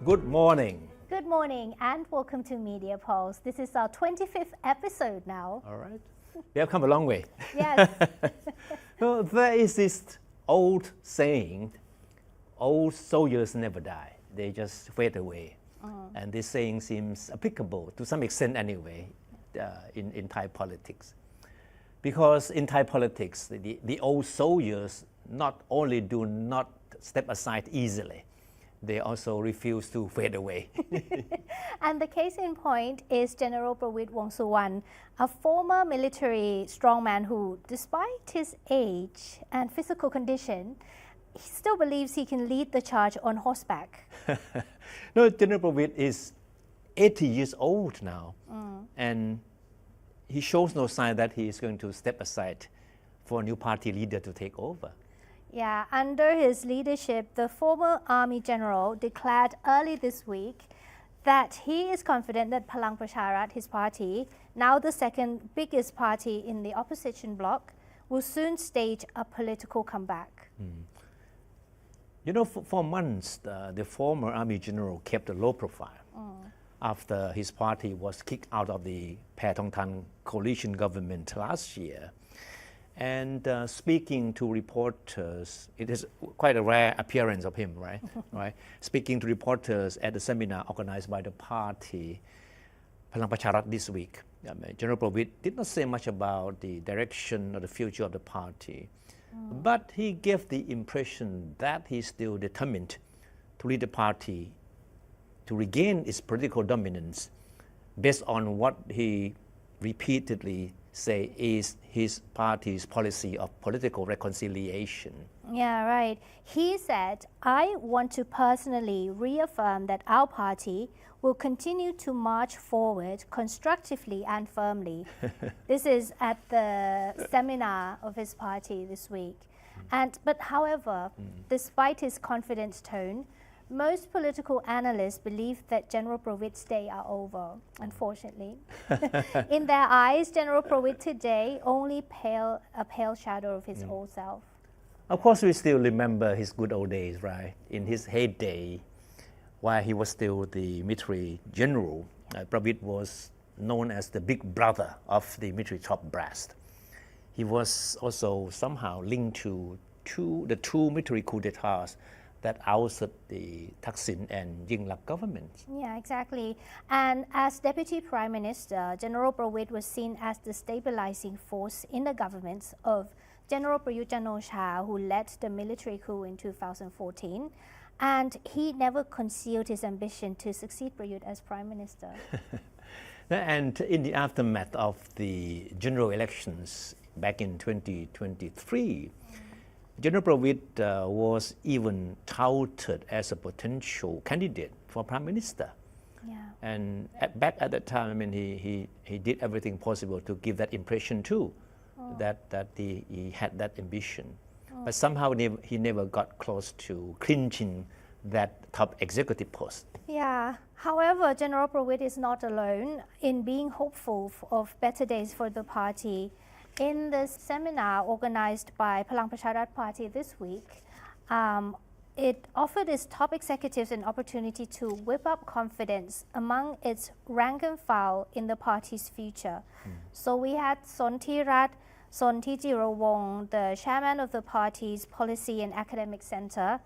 Good morning. Good morning and welcome to Media Pulse. This is our 25th episode now. All right. We have come a long way. Yes. Well, there is this old saying, old soldiers never die. They just fade away. And this saying seems applicable to some extent anyway in Thai politics. Because in Thai politics, the old soldiers not only do not step aside easily, they also refuse to fade away. And the case in point is General Prawit Wongsuwan, a former military strongman who, despite his age and physical condition, he still believes he can lead the charge on horseback. No, General Prawit is 80 years old now, and he shows no sign that he is going to step aside for a new party leader to take over. Yeah, under his leadership, the former army general declared early this week that he is confident that Palang Pracharath, his party, now the second biggest party in the opposition bloc, will soon stage a political comeback. You know, for months, the former army general kept a low profile after his party was kicked out of the Patchimanon coalition government last year. And speaking to reporters, it is quite a rare appearance of him, right? Right. Speaking to reporters at the seminar organized by the party, Palang Pracharath this week, General Prawit did not say much about the direction or the future of the party, but he gave the impression that he's still determined to lead the party to regain its political dominance based on what he repeatedly say is his party's policy of political reconciliation. Yeah, right. He said, I want to personally reaffirm that our party will continue to march forward constructively and firmly. This is at the seminar of his party this week. But however, despite his confident tone, most political analysts believe that General Prawit's days are over, unfortunately. In their eyes, General Prawit today only a pale shadow of his old self. Of course, we still remember his good old days, right? In his heyday, while he was still the military general, Prawit was known as the big brother of the military top brass. He was also somehow linked to the two military coups d'etats that ousted the Thaksin and Yong governments. Yeah, exactly. And as Deputy Prime Minister, General Prawit was seen as the stabilizing force in the governments of General Prayut Chan-o-cha, who led the military coup in 2014. And he never concealed his ambition to succeed Prayut as Prime Minister. And in the aftermath of the general elections back in 2023, General Prawit was even touted as a potential candidate for Prime Minister. Yeah. And back at that time, I mean, he did everything possible to give that impression too, that he had that ambition. But somehow he never got close to clinching that top executive post. Yeah. However, General Prawit is not alone in being hopeful of better days for the party. In the seminar organized by Palang Pracharath Party this week, it offered its top executives an opportunity to whip up confidence among its rank and file in the party's future. So we had Sontirat Wong, the chairman of the party's Policy and Academic Center.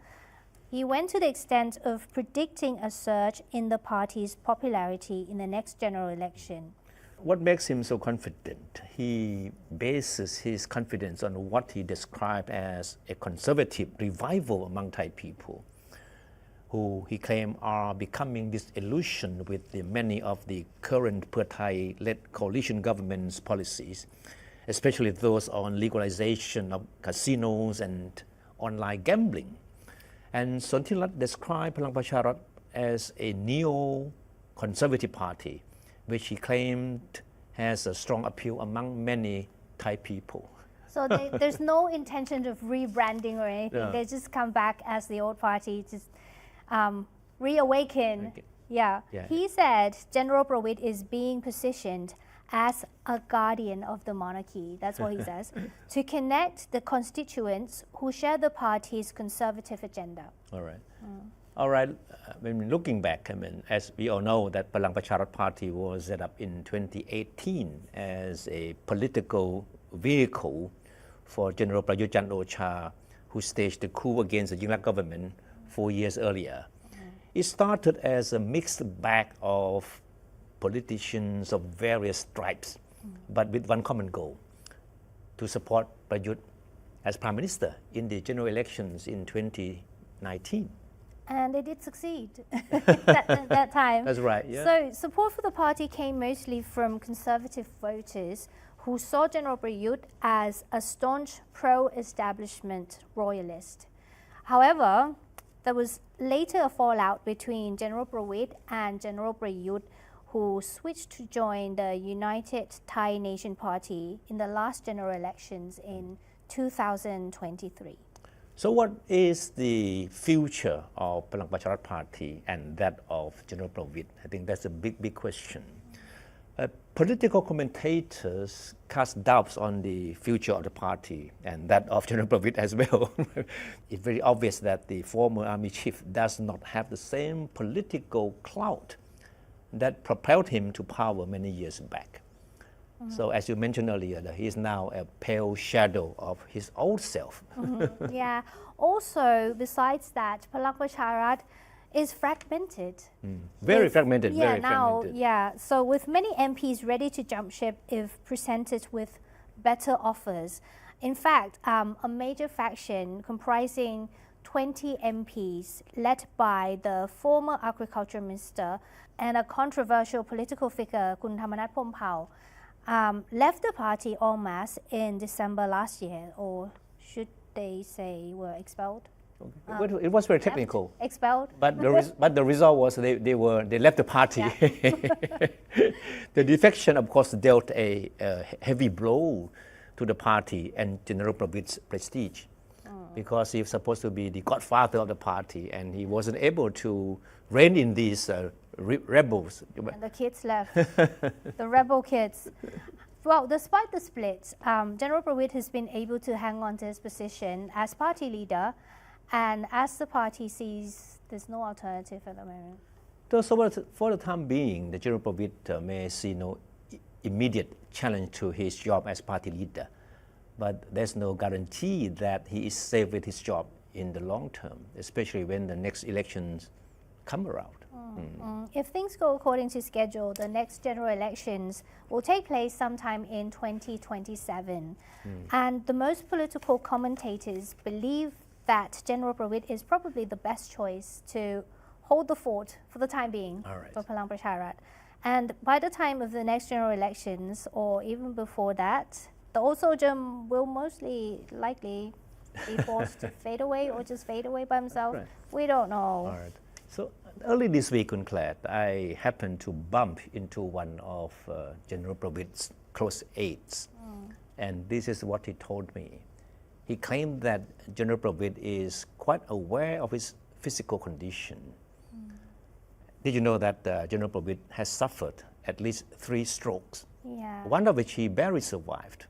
He went to the extent of predicting a surge in the party's popularity in the next general election. What makes him so confident? He bases his confidence on what he described as a conservative revival among Thai people, who he claimed are becoming disillusioned with many of the current Pheu Thai-led coalition government's policies, especially those on legalization of casinos and online gambling. And Sontirat described Palang Pracharath as a neo-conservative party, which he claimed has a strong appeal among many Thai people. So there's no intention of rebranding or anything. Yeah. They just come back as the old party, just reawaken. Yeah. He said General Prawit is being positioned as a guardian of the monarchy, that's what he says, to connect the constituents who share the party's conservative agenda. All right. All right, when looking back, as we all know that Palang Pracharath Party was set up in 2018 as a political vehicle for General Prawit Chan-o-cha, who staged the coup against the Yong government 4 years earlier. It started as a mixed bag of politicians of various stripes, but with one common goal, to support Prawit as Prime Minister in the general elections in 2019. And they did succeed at that time. That's right, yeah. So support for the party came mostly from conservative voters who saw General Prawit as a staunch pro-establishment royalist. However, there was later a fallout between General Prawit and General Prawit, who switched to join the United Thai Nation Party in the last general elections in 2023. So what is the future of Palang Pracharath Party and that of General Prawit? I think that's a big question. Political commentators cast doubts on the future of the party and that of General Prawit as well. It's very obvious that the former army chief does not have the same political clout that propelled him to power many years back. So as you mentioned earlier, that he is now a pale shadow of his old self. Yeah. Also, besides that, Palang Pracharath is fragmented. Very fragmented, yeah, very fragmented. Yeah, so with many MPs ready to jump ship if presented with better offers. In fact, a major faction comprising 20 MPs led by the former agriculture minister and a controversial political figure, Kun Thapmanat Phomphao, left the party en masse in December last year, or should they say were expelled? It was very technical. Expelled. But the result was they left the party. Yeah. The defection, of course, dealt a heavy blow to the party and General Prawit's prestige, because he was supposed to be the godfather of the party, and he wasn't able to rein in these rebels. And the kids left, the rebel kids. Well, despite the split, General Prawit has been able to hang on to his position as party leader, and as the party sees there's no alternative at the moment. So for the time being, the General Prawit may see no immediate challenge to his job as party leader, but there's no guarantee that he is safe with his job in the long term, especially when the next elections come around. If things go according to schedule, the next general elections will take place sometime in 2027. And the most political commentators believe that General Prawit is probably the best choice to hold the fort for the time being for Palang Pracharath. And by the time of the next general elections, or even before that, the old soldier will likely be forced to fade away or just fade away by himself. Right. We don't know. All right. So early this week on Clare, I happened to bump into one of General Prawit's close aides. And this is what he told me. He claimed that General Prawit is quite aware of his physical condition. Did you know that General Prawit has suffered at least 3 strokes? Yeah. One of which he barely survived.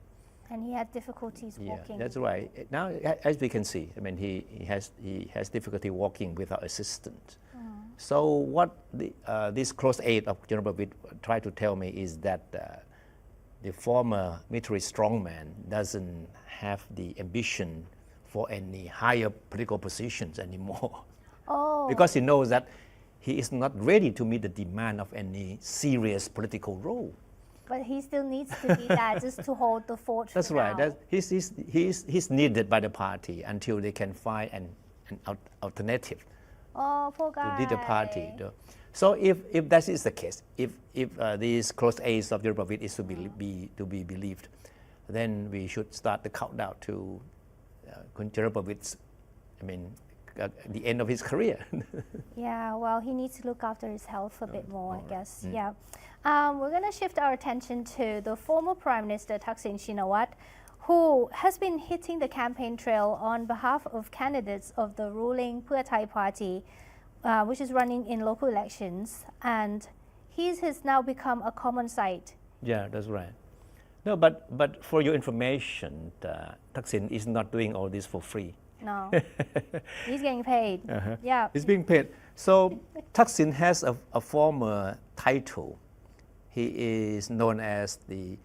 And he had difficulties walking. That's right. Now, as we can see, I mean, he has difficulty walking without assistance. So what this close aide of General Prawit tried to tell me is that the former military strongman doesn't have the ambition for any higher political positions anymore. Oh. Because he knows that he is not ready to meet the demand of any serious political role. But he still needs to be that just to hold the fort. That's right. He's needed by the party until they can find an alternative Oh, poor guy. to lead the party. So if that is the case, if these close aides of General Prawit is to be believed, then we should start the countdown to General Prawit's, the end of his career. Yeah, well, he needs to look after his health a bit more, I guess. Yeah. We're going to shift our attention to the former Prime Minister Thaksin Shinawatra, who has been hitting the campaign trail on behalf of candidates of the ruling Pheu Thai party, which is running in local elections, and his has now become a common sight. Yeah, that's right. No, but for your information, Thaksin is not doing all this for free. No, he's getting paid. Yeah. He's being paid. So Thaksin has a former title. He is known as the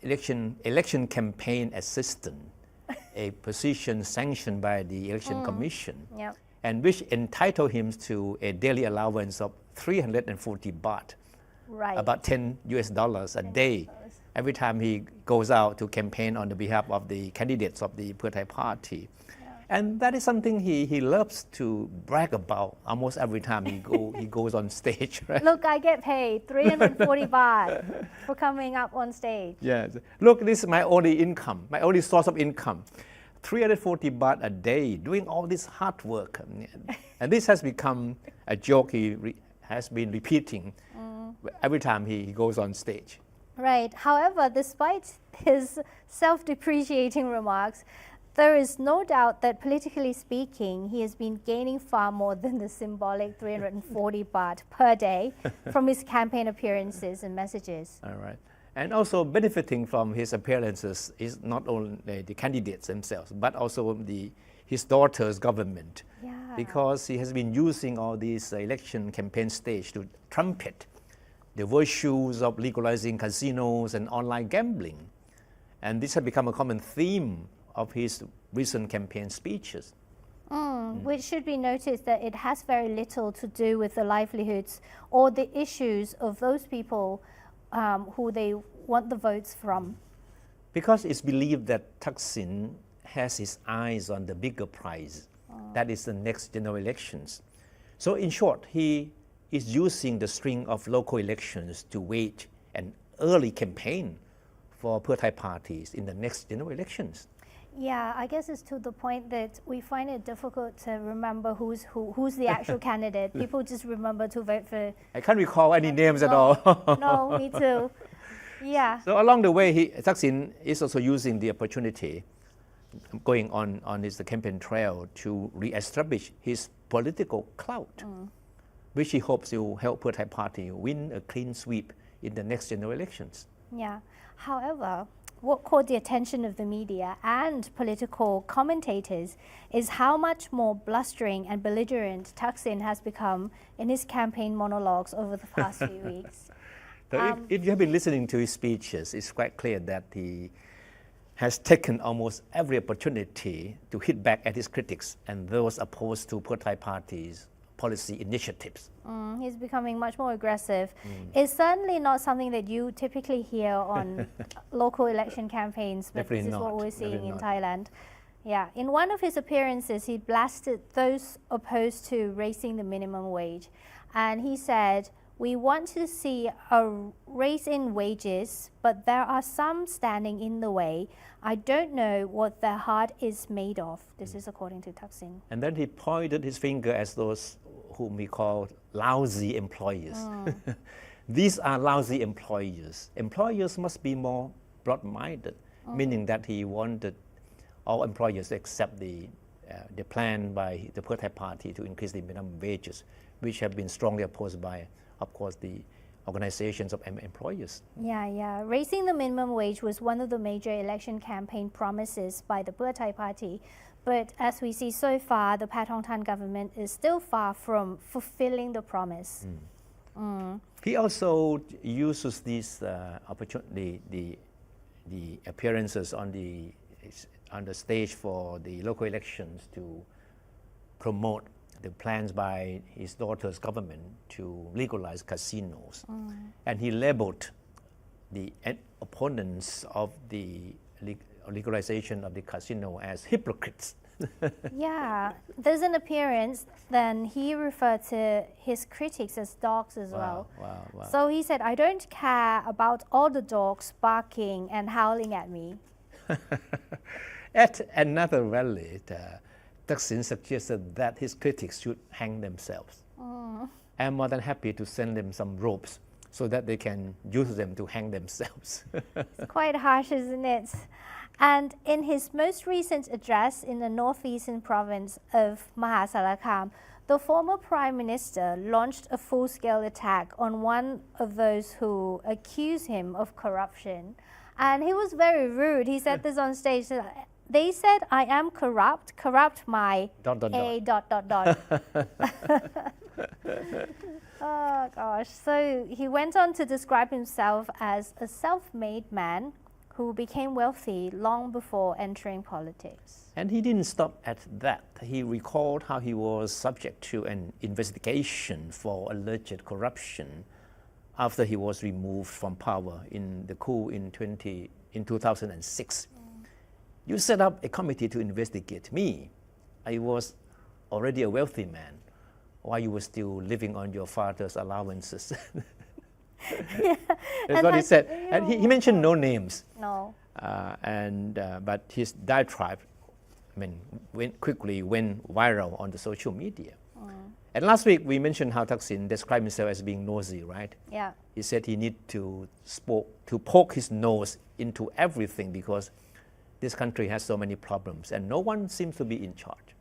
election campaign assistant, a position sanctioned by the election commission, Yep. and which entitled him to a daily allowance of 340 baht, Right. about $10 a day, every time he goes out to campaign on the behalf of the candidates of the Pheu Thai party. And that is something he loves to brag about almost every time he goes on stage, right? Look, I get paid 340 baht for coming up on stage. Yes. Look, this is my only income, my only source of income. 340 baht a day, doing all this hard work. And this has become a joke he has been repeating every time he goes on stage. Right. However, despite his self-depreciating remarks, there is no doubt that politically speaking, he has been gaining far more than the symbolic 340 baht per day from his campaign appearances and messages. All right. And also benefiting from his appearances is not only the candidates themselves, but also his daughter's government. Yeah. Because he has been using all these election campaign stage to trumpet the virtues of legalizing casinos and online gambling. And this has become a common theme of his recent campaign speeches. Which should be noticed that it has very little to do with the livelihoods or the issues of those people who they want the votes from. Because it's believed that Thaksin has his eyes on the bigger prize, that is the next general elections. So in short, he is using the string of local elections to wage an early campaign for Pheu Thai parties in the next general elections. Yeah, I guess it's to the point that we find it difficult to remember who's the actual candidate. People just remember to vote for. I can't recall any names at all. No, me too. Yeah. So along the way, Thaksin is also using the opportunity going on his campaign trail to re-establish his political clout, which he hopes will help Pheu Thai party win a clean sweep in the next general elections. Yeah. However, what caught the attention of the media and political commentators is how much more blustering and belligerent Thaksin has become in his campaign monologues over the past few weeks. So if you have been listening to his speeches, it's quite clear that he has taken almost every opportunity to hit back at his critics and those opposed to Pheu Thai party's policy initiatives. He's becoming much more aggressive. It's certainly not something that you typically hear on local election campaigns, but Definitely this is not. what we're seeing Definitely in not. Thailand. Yeah, in one of his appearances, he blasted those opposed to raising the minimum wage. And he said, "We want to see a raise in wages, but there are some standing in the way. I don't know what their heart is made of." This is according to Thaksin. And then he pointed his finger at those whom we call lousy employers. These are lousy employers. Employers must be more broad-minded, meaning that he wanted all employers to accept the plan by the Pheu Thai party to increase the minimum wages, which have been strongly opposed by, of course, the organizations of employers. Yeah. Raising the minimum wage was one of the major election campaign promises by the Pheu Thai party. But as we see so far, the Pattongtan government is still far from fulfilling the promise. He also uses this opportunity, the appearances on the stage for the local elections to promote the plans by his daughter's government to legalize casinos. And he labeled the opponents of the legalization of the casino as hypocrites. Yeah, there's an appearance, then he referred to his critics as dogs as well. Wow. So he said, "I don't care about all the dogs barking and howling at me." At another rally, Thaksin suggested that his critics should hang themselves. I'm more than happy to send them some ropes so that they can use them to hang themselves. It's quite harsh, isn't it? And in his most recent address in the northeastern province of Mahasarakham, the former prime minister launched a full-scale attack on one of those who accuse him of corruption. And he was very rude. He said this on stage, They said, I am corrupt my Dot, dot, a dot. dot dot dot. Oh gosh. So he went on to describe himself as a self-made man who became wealthy long before entering politics. And he didn't stop at that. He recalled how he was subject to an investigation for alleged corruption after he was removed from power in the coup in 2006. You set up a committee to investigate me. I was already a wealthy man while you were still living on your father's allowances. That's what he said. And he mentioned no names. No. But his diatribe, quickly went viral on the social media. And last week we mentioned how Thaksin described himself as being nosy, right? Yeah. He said he needed to poke his nose into everything because this country has so many problems and no one seems to be in charge.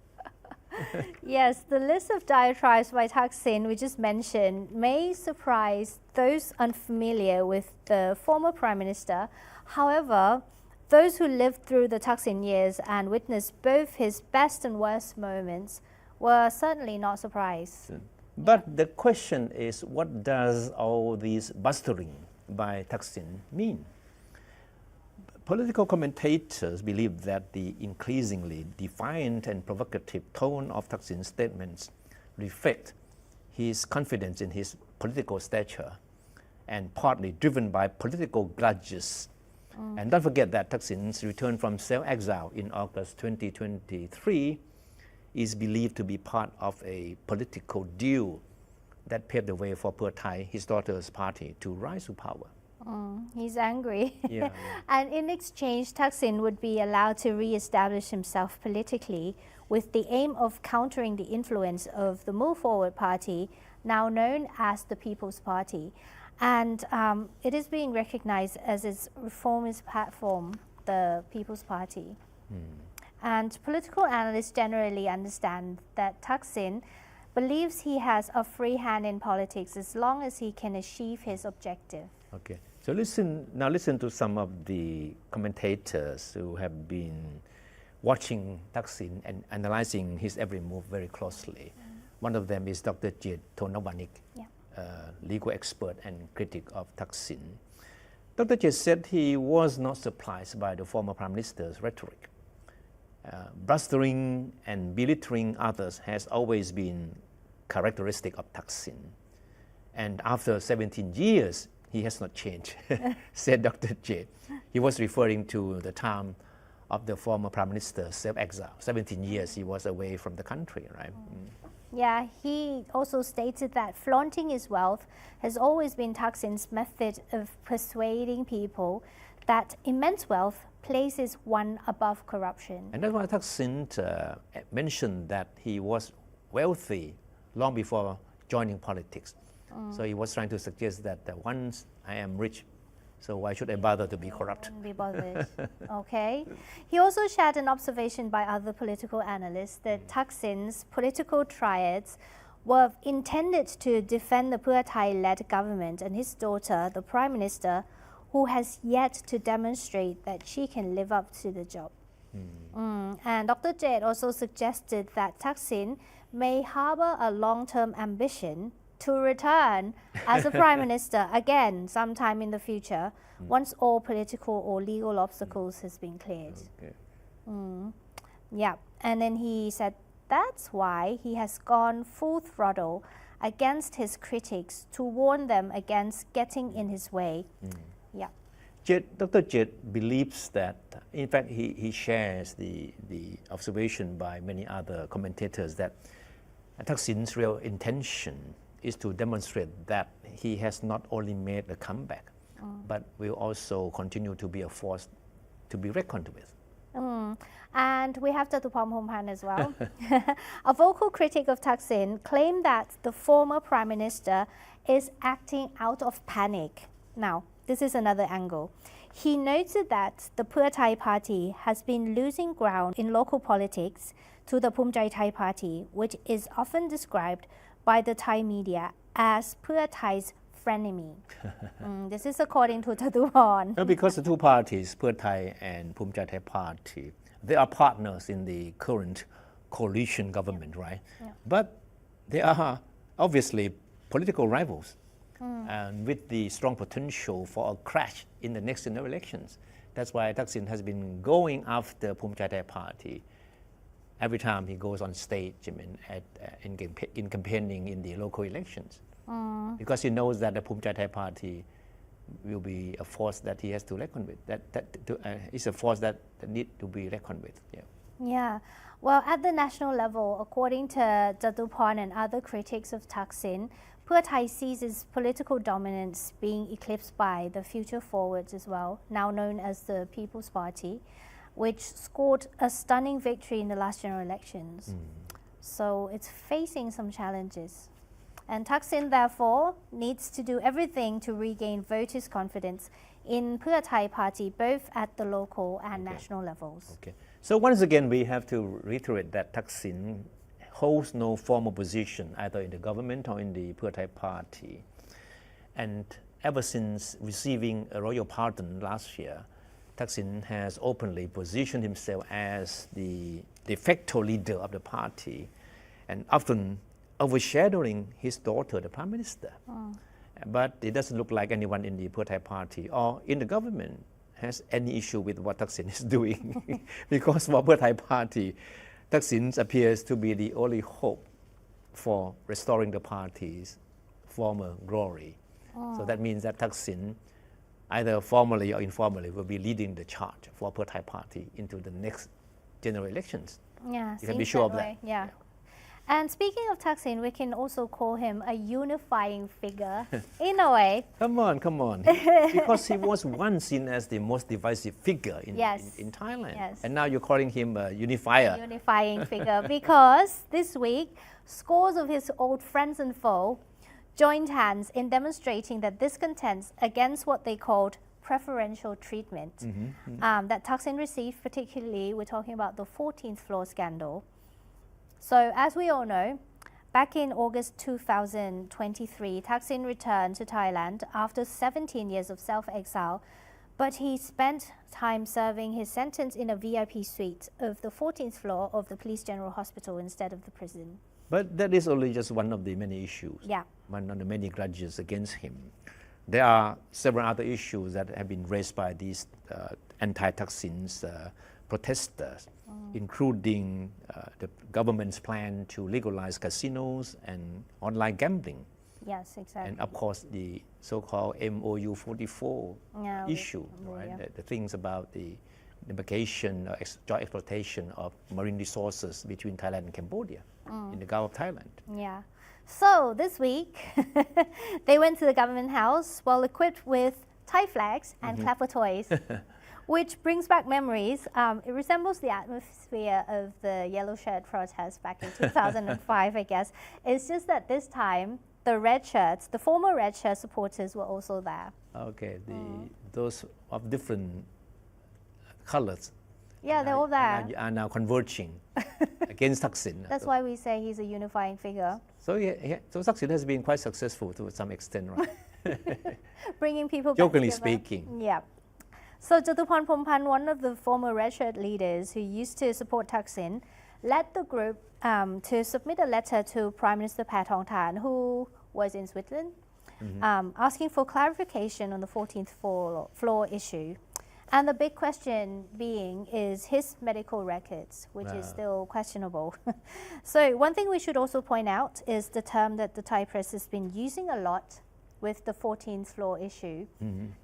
Yes, the list of diatribes by Thaksin we just mentioned may surprise those unfamiliar with the former Prime Minister. However, those who lived through the Thaksin years and witnessed both his best and worst moments were certainly not surprised. But the question is, what does all this blustering by Thaksin mean? Political commentators believe that the increasingly defiant and provocative tone of Thaksin's statements reflect his confidence in his political stature and partly driven by political grudges. And don't forget that Thaksin's return from self-exile in August 2023 is believed to be part of a political deal that paved the way for Thepchai, his daughter's party, to rise to power. He's angry. Yeah. And in exchange, Thaksin would be allowed to re-establish himself politically with the aim of countering the influence of the Move Forward Party, now known as the People's Party. And it is being recognized as its reformist platform, the People's Party. And political analysts generally understand that Thaksin believes he has a free hand in politics as long as he can achieve his objective. Okay, so listen to some of the commentators who have been watching Thaksin and analyzing his every move very closely. One of them is Dr. Jet Thonavanik, legal expert and critic of Thaksin. Dr. Jet said he was not surprised by the former Prime Minister's rhetoric. Blustering and belittling others has always been characteristic of Thaksin. And after 17 years, he has not changed, said Dr. J. He was referring to the time of the former Prime Minister's self-exile. 17 years he was away from the country, right? Yeah, he also stated that flaunting his wealth has always been Thaksin's method of persuading people that immense wealth places one above corruption. And that's why Thaksin mentioned that he was wealthy long before joining politics. So he was trying to suggest that once I am rich, so why should I bother to be corrupt? Be bothered. Okay. He also shared an observation by other political analysts that Thaksin's political triads were intended to defend the Thepchai-led government and his daughter, the Prime Minister, who has yet to demonstrate that she can live up to the job. And Dr. Jade also suggested that Thaksin may harbor a long-term ambition to return as a Prime Minister again sometime in the future once all political or legal obstacles has been cleared. Okay. Yeah, and then he said that's why he has gone full throttle against his critics to warn them against getting in his way. Yeah. Dr. Jet believes that, in fact, he shares the observation by many other commentators that Thaksin's real intention is to demonstrate that he has not only made a comeback, but will also continue to be a force to be reckoned with. And we have Jatuphom Hompan as well. A vocal critic of Thaksin claimed that the former Prime Minister is acting out of panic. Now, this is another angle. He noted that the Thepchai party has been losing ground in local politics to the Phumjai Thai party, which is often described by the Thai media as Thepchai's frenemy. This is according to Jatuphom. Because the two parties, Thepchai and Phumjai Thai party, they are partners in the current coalition government, right? Yeah. But they are obviously political rivals, and with the strong potential for a crash in the next general elections. That's why Thaksin has been going after Phumchai Thai Party every time he goes on stage, in campaigning in the local elections, because he knows that the Phumchai Thai Party will be a force that he has to reckon with. That is a force that need to be reckoned with. Yeah. Yeah. Well, at the national level, according to Jatuporn and other critics of Thaksin, Pheu Thai sees its political dominance being eclipsed by the Future Forwards as well, now known as the People's Party, which scored a stunning victory in the last general elections. So it's facing some challenges. And Thaksin, therefore, needs to do everything to regain voters' confidence in Pheu Thai Party, both at the local and national levels. Okay. So once again, we have to reiterate that Thaksin holds no formal position either in the government or in the Pheu Thai Party. And ever since receiving a royal pardon last year, Thaksin has openly positioned himself as the de facto leader of the party, and often overshadowing his daughter, the Prime Minister. But it doesn't look like anyone in the Pheu Thai Party or in the government has any issue with what Thaksin is doing. Because for Pheu Thai Party, Thaksin appears to be the only hope for restoring the party's former glory. So that means that Thaksin, either formally or informally, will be leading the charge for Pheu Thai Party into the next general elections. Yeah, You can be sure of that. way. Yeah. And speaking of Thaksin, we can also call him a unifying figure in a way. Come on. Because he was once seen as the most divisive figure in Thailand. Yes. And now you're calling him a unifier. A unifying figure, because this week, scores of his old friends and foe joined hands in demonstrating their discontents against what they called preferential treatment that Thaksin received. Particularly, we're talking about the 14th floor scandal. So as we all know, back in August 2023, Thaksin returned to Thailand after 17 years of self-exile, but he spent time serving his sentence in a VIP suite of the 14th floor of the Police General Hospital instead of the prison. But that is only just one of the many issues, one of the many grudges against him. There are several other issues that have been raised by these anti-Thaksin's protesters, including the government's plan to legalize casinos and online gambling. Yes, exactly. And of course, the so-called MOU 44 issue, right? The things about the demarcation or joint exploitation of marine resources between Thailand and Cambodia in the Gulf of Thailand. Yeah. So this week, they went to the government house well equipped with Thai flags and clapper toys, which brings back memories. It resembles the atmosphere of the yellow shirt protest back in 2005, I guess. It's just that this time, the red shirts, the former red shirt supporters were also there. Okay, those of different colors. Yeah, they're all there. Are now converging against Thaksin. That's why we say he's a unifying figure. So so Thaksin has been quite successful to some extent, right? Bringing people back Jokingly together. speaking. Yeah. So Jatuporn Phumpan, one of the former red shirt leaders who used to support Thaksin, led the group to submit a letter to Prime Minister Pattongtarn, who was in Switzerland, asking for clarification on the 14th floor issue. And the big question being is his medical records, which is still questionable. So one thing we should also point out is the term that the Thai press has been using a lot with the 14th floor issue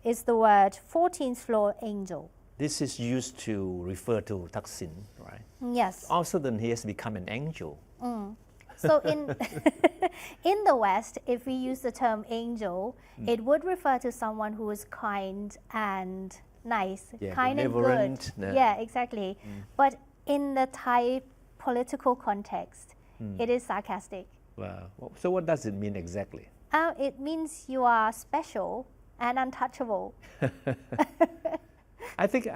is the word 14th floor angel. This is used to refer to Thaksin, right? Yes. All of a sudden, he has become an angel. So in in the West, if we use the term angel, it would refer to someone who is kind and nice, kind and good. Yeah, exactly. But in the Thai political context, it is sarcastic. Wow. So what does it mean exactly? It means you are special and untouchable. I think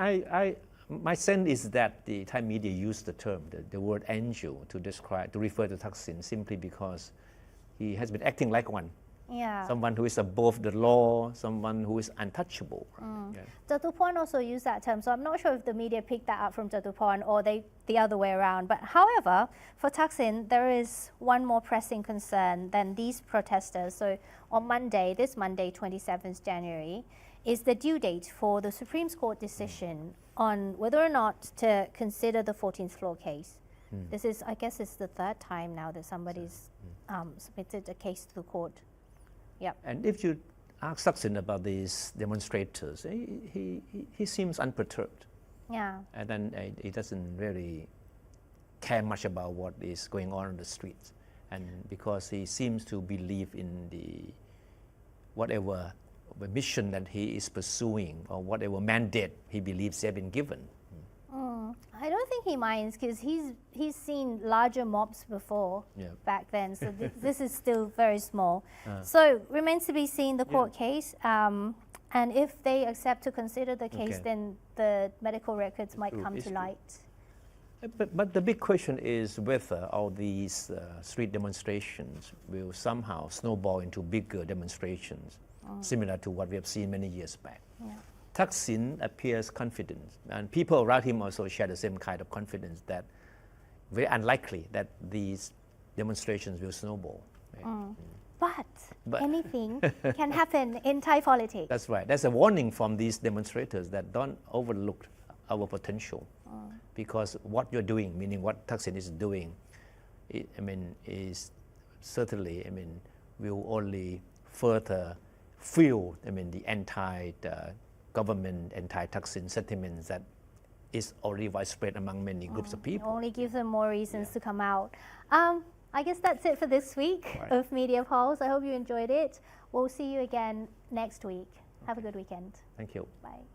my sense is that the Thai media used the term, the word angel, to refer to Thaksin simply because he has been acting like one Yeah. Someone who is above the law, someone who is untouchable. Right? Yeah. Jatuporn also used that term, so I'm not sure if the media picked that up from Jatuporn or the other way around. But however, for Thaksin, there is one more pressing concern than these protesters. So on Monday, this Monday, 27th January, is the due date for the Supreme Court decision on whether or not to consider the 14th floor case. This is, I guess, it's the third time now that somebody's submitted a case to the court. Yep. And if you ask Thaksin about these demonstrators, he seems unperturbed. Yeah. And then he doesn't really care much about what is going on the streets. And because he seems to believe in whatever mission that he is pursuing or whatever mandate he believes he has been given. I don't think he minds because he's seen larger mobs before back then, so this is still very small. So remains to be seen the court case, and if they accept to consider the case, then the medical records might come to light. But the big question is whether all these street demonstrations will somehow snowball into bigger demonstrations, similar to what we have seen many years back. Yeah. Thaksin appears confident, and people around him also share the same kind of confidence that very unlikely that these demonstrations will snowball. Right? But anything can happen in Thai politics. That's right. That's a warning from these demonstrators that don't overlook our potential, because what you're doing, meaning what Thaksin is doing, is certainly, will only further fuel, the anti-government, anti-Thaksin sentiments that is already widespread among many groups of people. Only gives them more reasons to come out. I guess that's it for this week of Media Pulse. I hope you enjoyed it. We'll see you again next week. Have a good weekend. Thank you. Bye.